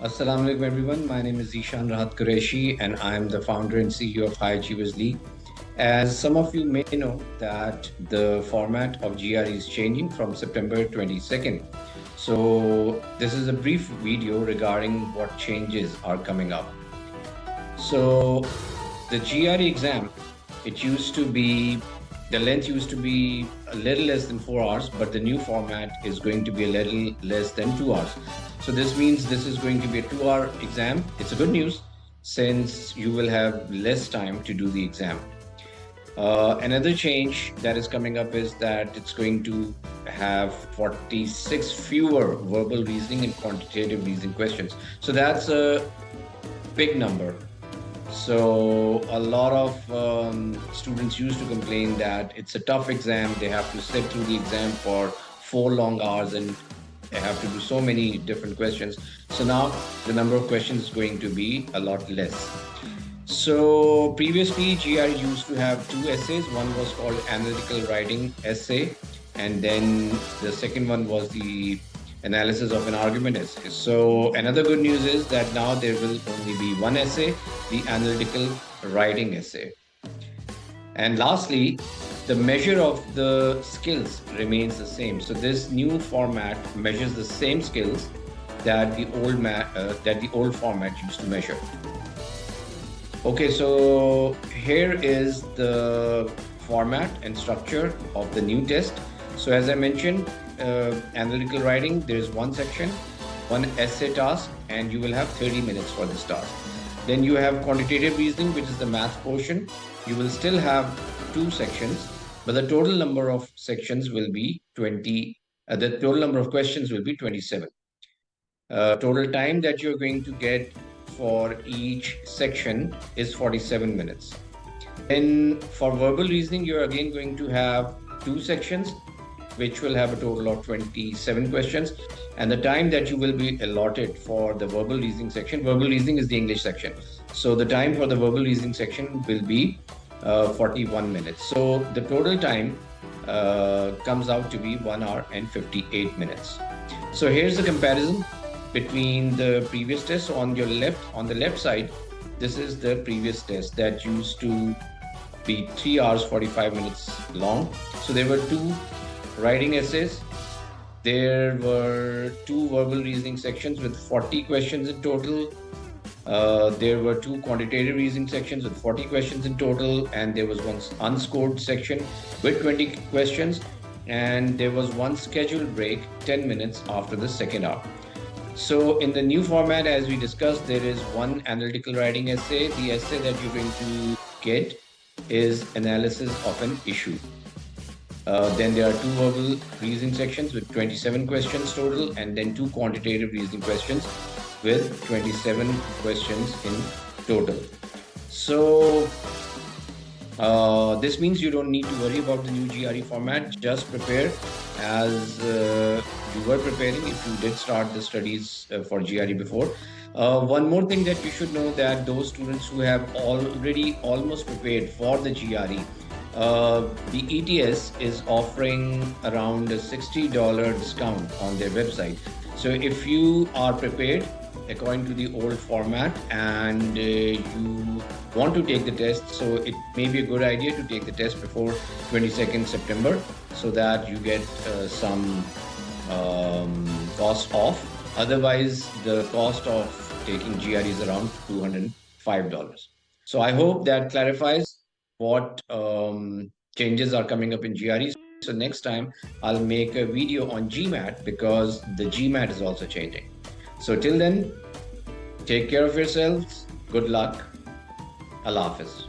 Assalamu alaikum everyone. My name is Zishan Rahat Qureshi and I'm the founder and CEO of High Achievers League. As some of you may know that the format of GRE is changing from September 22nd. So this is a brief video regarding what changes are coming up. So the GRE exam, the length used to be a little less than 4 hours, but the new format is going to be a little less than 2 hours. So this means this is going to be a 2 hour exam. It's a good news since you will have less time to do the exam. Another change that is coming up is that it's going to have 46 fewer verbal reasoning and quantitative reasoning questions. So that's a big number. So a lot of students used to complain that it's a tough exam. They have to sit through the exam for 4 long hours and they have to do so many different questions. So now the number of questions is going to be a lot less. So previously GRE used to have two essays. One was called analytical writing essay, and then the second one was the analysis of an argument essay. So another good news is that now there will only be one essay, the analytical writing essay. And lastly, the measure of the skills remains the same. So this new format measures the same skills that the old format used to measure. Okay, so here is the format and structure of the new test. So as I mentioned, analytical writing, there is one section, one essay task, and you will have 30 minutes for this task. Then you have quantitative reasoning, which is the math portion. You will still have two sections, but the total number of sections will be 20. The total number of questions will be 27. Total time that you're going to get for each section is 47 minutes. Then for verbal reasoning, you're again going to have two sections, which will have a total of 27 questions. And the time that you will be allotted for the verbal reasoning section, verbal reasoning is the English section. So the time for the verbal reasoning section will be 41 minutes. So the total time comes out to be 1 hour and 58 minutes. So here's the comparison between the previous test. So on the left side, this is the previous test that used to be 3 hours 45 minutes long. So there were two writing essays. There were two verbal reasoning sections with 40 questions in total. There were two quantitative reasoning sections with 40 questions in total, and there was one unscored section with 20 questions, and there was one scheduled break 10 minutes after the second hour. So in the new format, as we discussed, there is one analytical writing essay. The essay that you're going to get is analysis of an issue. Then there are two verbal reasoning sections with 27 questions total, and then two quantitative reasoning questions with 27 questions in total. So this means you don't need to worry about the new GRE format. Just prepare as you were preparing if you did start the studies for GRE before. One more thing that you should know, that those students who have already almost prepared for the GRE, the ETS is offering around a $60 discount on their website. So if you are prepared according to the old format and you want to take the test, so it may be a good idea to take the test before 22nd September so that you get some cost off. Otherwise, the cost of taking GRE is around $205. So I hope that clarifies what changes are coming up in GRE. So next time I'll make a video on GMAT because the GMAT is also changing. So till then, take care of yourselves. Good luck. Allah Hafiz.